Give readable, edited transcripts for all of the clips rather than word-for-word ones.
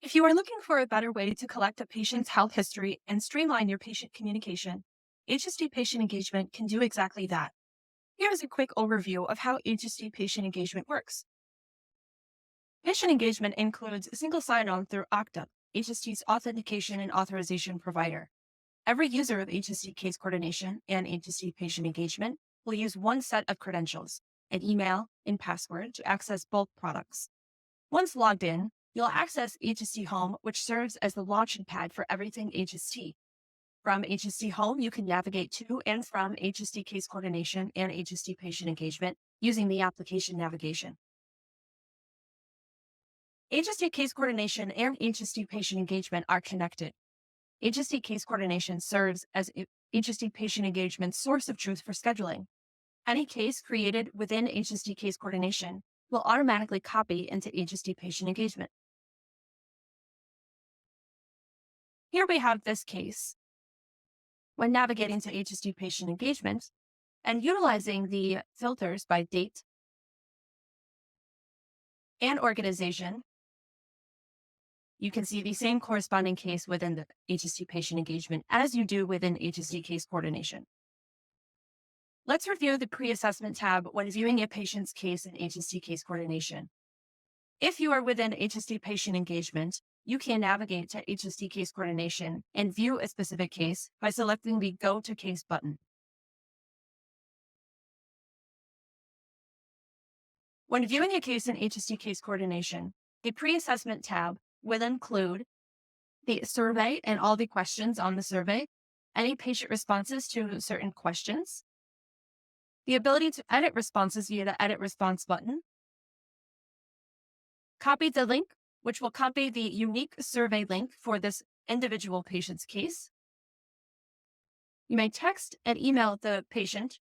If you are looking for a better way to collect a patient's health history and streamline your patient communication, HSD patient engagement can do exactly that. Here is a quick overview of how HSD patient engagement works. Patient engagement includes single sign-on through Okta, HSD's authentication and authorization provider. Every user of HSD case coordination and HSD patient engagement will use one set of credentials, an email and password to access both products. Once logged in, you'll access HST Home, which serves as the launching pad for everything HST. From HST Home, you can navigate to and from HST case coordination and HST patient engagement using the application navigation. HST case coordination and HST patient engagement are connected. HST case coordination serves as HST patient engagement's source of truth for scheduling. Any case created within HST case coordination will automatically copy into HST patient engagement. Here we have this case. When navigating to HSD patient engagement and utilizing the filters by date and organization, you can see the same corresponding case within the HSD patient engagement as you do within HSD case coordination. Let's review the pre-assessment tab when viewing a patient's case in HSD case coordination. If you are within HSD patient engagement, you can navigate to HSD case coordination and view a specific case by selecting the Go to Case button. When viewing a case in HSD case coordination, the pre-assessment tab will include the survey and all the questions on the survey, any patient responses to certain questions, the ability to edit responses via the Edit Response button, copy the link, which will copy the unique survey link for this individual patient's case. You may text and email the patient,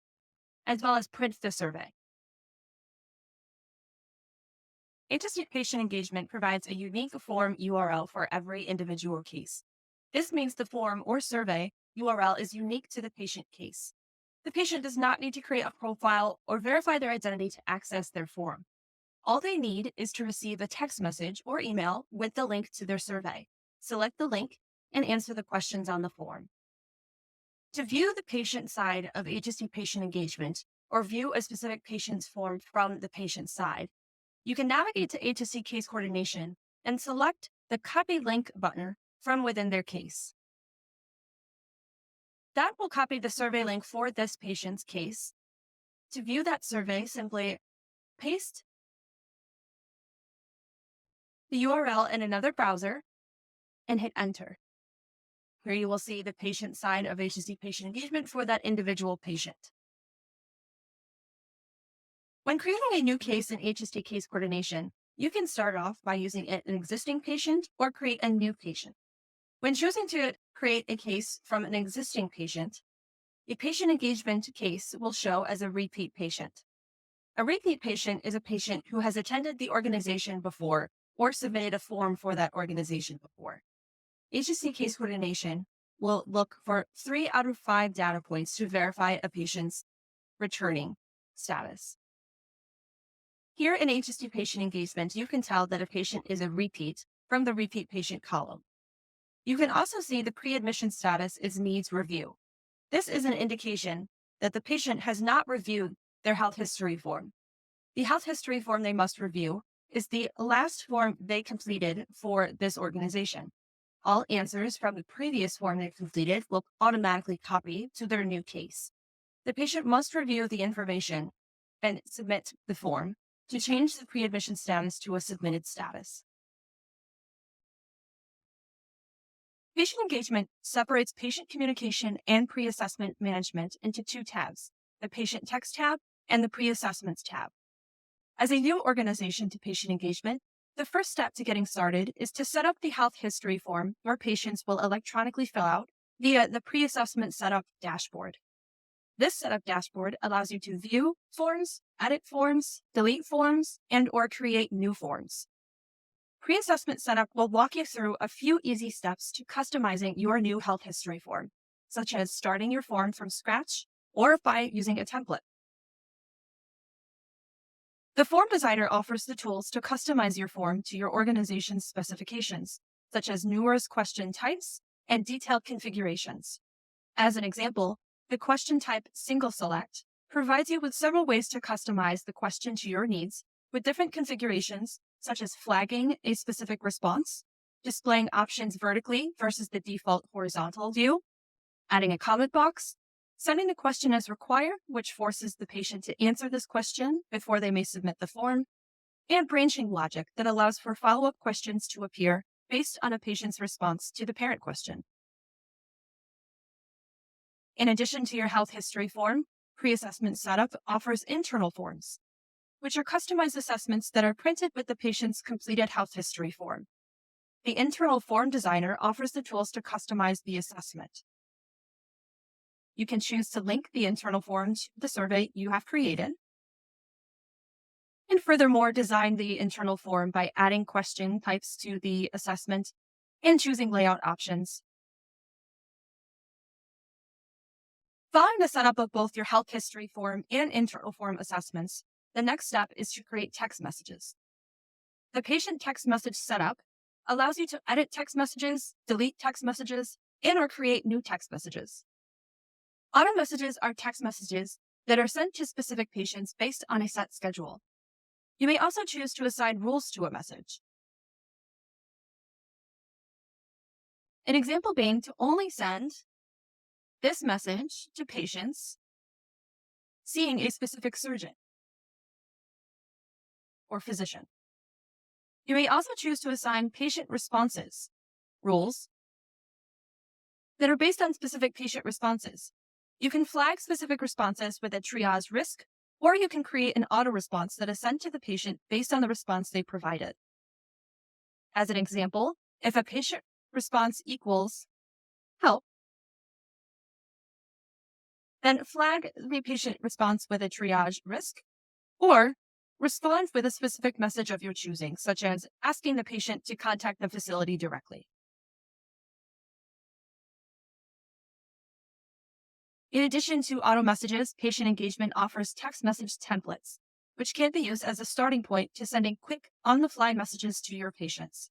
as well as print the survey. HSD patient engagement provides a unique form URL for every individual case. This means the form or survey URL is unique to the patient case. The patient does not need to create a profile or verify their identity to access their form. All they need is to receive a text message or email with the link to their survey. Select the link and answer the questions on the form. To view the patient side of HSD patient engagement or view a specific patient's form from the patient side, you can navigate to HSD case coordination and select the Copy Link button from within their case. That will copy the survey link for this patient's case. To view that survey, simply paste the URL in another browser and hit Enter. Here you will see the patient side of HSD patient engagement for that individual patient. When creating a new case in HSD case coordination, you can start off by using an existing patient or create a new patient. When choosing to create a case from an existing patient, a patient engagement case will show as a repeat patient. A repeat patient is a patient who has attended the organization before or submitted a form for that organization before. HSD case coordination will look for 3 out of 5 data points to verify a patient's returning status. Here in HSD patient engagement, you can tell that a patient is a repeat from the repeat patient column. You can also see the pre-admission status is needs review. This is an indication that the patient has not reviewed their health history form. The health history form they must review is the last form they completed for this organization. All answers from the previous form they completed will automatically copy to their new case. The patient must review the information and submit the form to change the pre-admission status to a submitted status. Patient engagement separates patient communication and pre-assessment management into 2 tabs, the patient text tab and the pre-assessments tab. As a new organization to patient engagement, the first step to getting started is to set up the health history form our patients will electronically fill out via the pre-assessment setup dashboard. This setup dashboard allows you to view forms, edit forms, delete forms, and or create new forms. Pre-assessment setup will walk you through a few easy steps to customizing your new health history form, such as starting your form from scratch or by using a template. The form designer offers the tools to customize your form to your organization's specifications, such as numerous question types and detailed configurations. As an example, the question type single select provides you with several ways to customize the question to your needs with different configurations, such as flagging a specific response, displaying options vertically versus the default horizontal view, adding a comment box, sending the question as required, which forces the patient to answer this question before they may submit the form, and branching logic that allows for follow-up questions to appear based on a patient's response to the parent question. In addition to your health history form, Pre-Assessment Setup offers internal forms, which are customized assessments that are printed with the patient's completed health history form. The internal form designer offers the tools to customize the assessment. You can choose to link the internal form to the survey you have created. And furthermore, design the internal form by adding question types to the assessment and choosing layout options. Following the setup of both your health history form and internal form assessments, the next step is to create text messages. The patient text message setup allows you to edit text messages, delete text messages, and/or create new text messages. Auto messages are text messages that are sent to specific patients based on a set schedule. You may also choose to assign rules to a message. An example being to only send this message to patients seeing a specific surgeon or physician. You may also choose to assign patient responses rules that are based on specific patient responses. You can flag specific responses with a triage risk, or you can create an auto response that is sent to the patient based on the response they provided. As an example, if a patient response equals help, then flag the patient response with a triage risk, or respond with a specific message of your choosing, such as asking the patient to contact the facility directly. In addition to auto messages, patient engagement offers text message templates, which can be used as a starting point to sending quick, on-the-fly messages to your patients.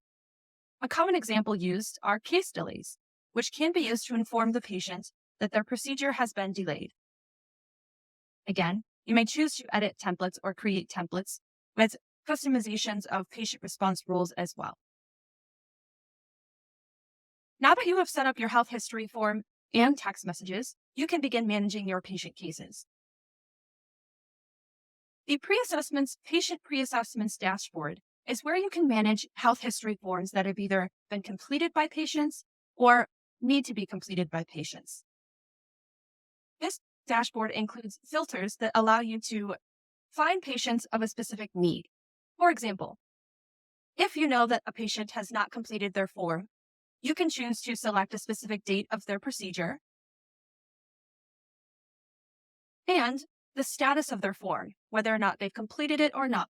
A common example used are case delays, which can be used to inform the patient that their procedure has been delayed. Again, you may choose to edit templates or create templates with customizations of patient response rules as well. Now that you have set up your health history form and text messages, you can begin managing your patient cases. The patient pre-assessments dashboard is where you can manage health history forms that have either been completed by patients or need to be completed by patients. This dashboard includes filters that allow you to find patients of a specific need. For example, if you know that a patient has not completed their form, you can choose to select a specific date of their procedure and the status of their form, whether or not they've completed it or not.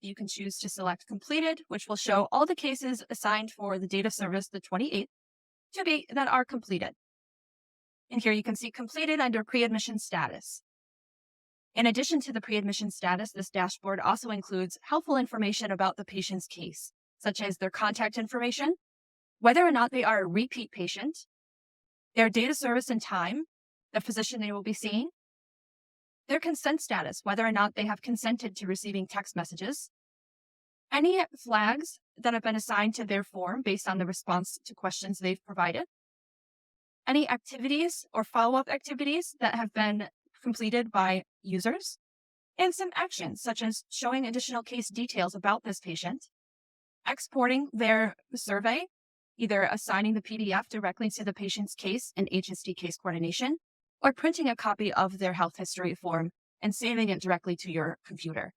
You can choose to select completed, which will show all the cases assigned for the date of service, the 28th, that are completed. And here you can see completed under pre-admission status. In addition to the pre-admission status, this dashboard also includes helpful information about the patient's case, such as their contact information, whether or not they are a repeat patient, their date of service and time, the physician they will be seeing, their consent status, whether or not they have consented to receiving text messages, any flags that have been assigned to their form based on the response to questions they've provided, any activities or follow-up activities that have been completed by users, and some actions such as showing additional case details about this patient, exporting their survey, either assigning the PDF directly to the patient's case in HST case coordination, or printing a copy of their health history form and saving it directly to your computer.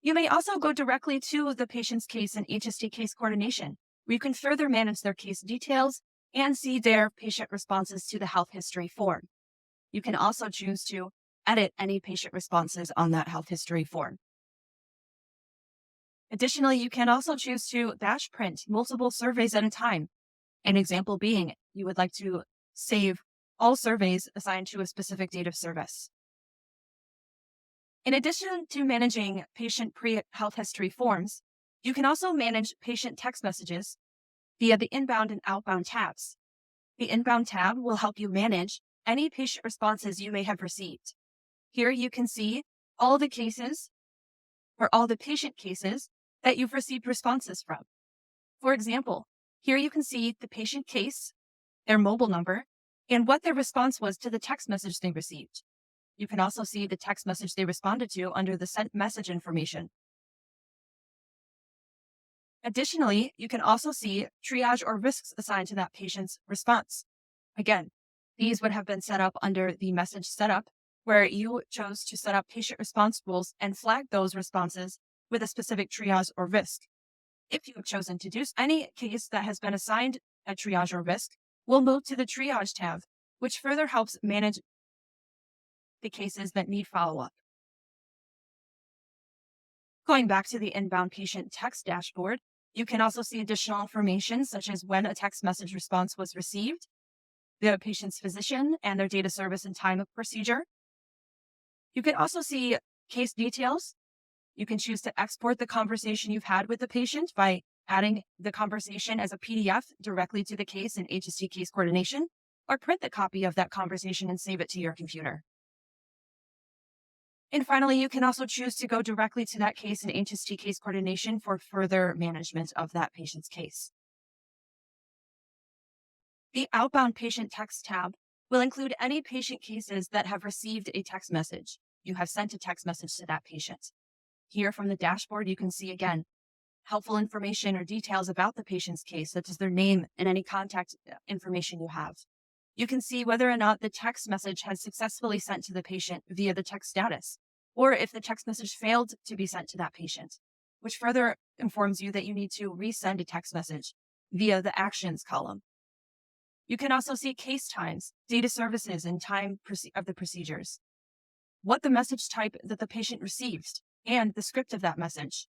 You may also go directly to the patient's case in HST case coordination, where you can further manage their case details and see their patient responses to the health history form. You can also choose to edit any patient responses on that health history form. Additionally, you can also choose to batch print multiple surveys at a time. An example being you would like to save all surveys assigned to a specific date of service. In addition to managing patient pre-health history forms, you can also manage patient text messages via the inbound and outbound tabs. The inbound tab will help you manage any patient responses you may have received. Here you can see all the cases or all the patient cases that you've received responses from. For example, here you can see the patient case, their mobile number, and what their response was to the text message they received. You can also see the text message they responded to under the sent message information. Additionally, you can also see triage or risks assigned to that patient's response. Again, these would have been set up under the message setup, where you chose to set up patient response rules and flag those responses with a specific triage or risk. If you have chosen to do so, any case that has been assigned a triage or risk will move to the triage tab, which further helps manage the cases that need follow-up. Going back to the inbound patient text dashboard, you can also see additional information such as when a text message response was received, the patient's physician and their date of service and time of procedure. You can also see case details. You can choose to export the conversation you've had with the patient by adding the conversation as a PDF directly to the case in HST Case Coordination, or print the copy of that conversation and save it to your computer. And finally, you can also choose to go directly to that case in HST Case Coordination for further management of that patient's case. The outbound patient text tab will include any patient cases that have received a text message. You have sent a text message to that patient. Here from the dashboard, you can see again, helpful information or details about the patient's case, such as their name and any contact information you have. You can see whether or not the text message has successfully sent to the patient via the text status, or if the text message failed to be sent to that patient, which further informs you that you need to resend a text message via the actions column. You can also see case times, data services, and time of the procedures, what the message type that the patient received, and the script of that message.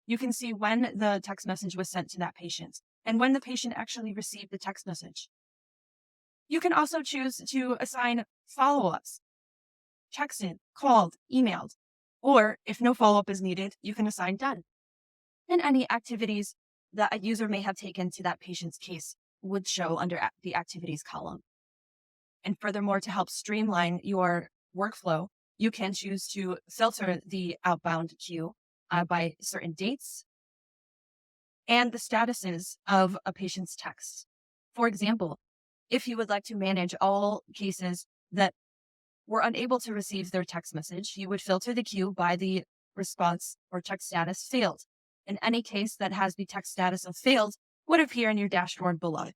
You can see when the text message was sent to that patient and when the patient actually received the text message. You can also choose to assign follow-ups, checks in, called, emailed, or if no follow-up is needed, you can assign done. And any activities that a user may have taken to that patient's case would show under the activities column. And furthermore, to help streamline your workflow, you can choose to filter the outbound queue by certain dates and the statuses of a patient's text. For example, if you would like to manage all cases that were unable to receive their text message, you would filter the queue by the response or text status failed. And any case that has the text status of failed would appear in your dashboard below.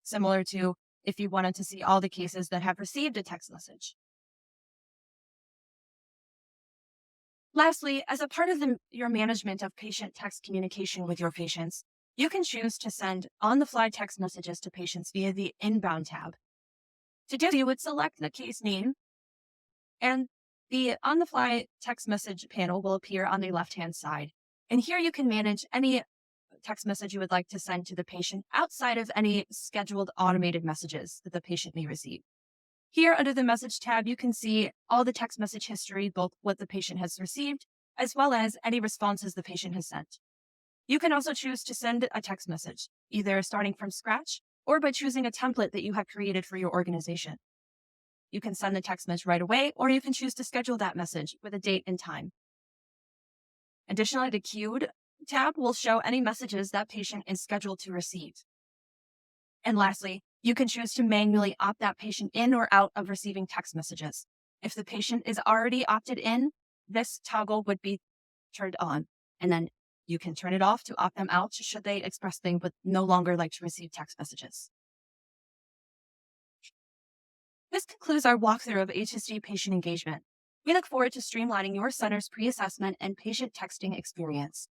Similar to if you wanted to see all the cases that have received a text message. Lastly, as a part of your management of patient text communication with your patients, you can choose to send on-the-fly text messages to patients via the inbound tab. To do so, you would select the case name, and the on-the-fly text message panel will appear on the left-hand side. And here you can manage any text message you would like to send to the patient outside of any scheduled automated messages that the patient may receive. Here under the message tab, you can see all the text message history, both what the patient has received, as well as any responses the patient has sent. You can also choose to send a text message, either starting from scratch or by choosing a template that you have created for your organization. You can send the text message right away, or you can choose to schedule that message with a date and time. Additionally, the queued tab will show any messages that patient is scheduled to receive. And lastly, you can choose to manually opt that patient in or out of receiving text messages. If the patient is already opted in, this toggle would be turned on, and then you can turn it off to opt them out should they express they would no longer like to receive text messages. This concludes our walkthrough of HST patient engagement. We look forward to streamlining your center's pre-assessment and patient texting experience.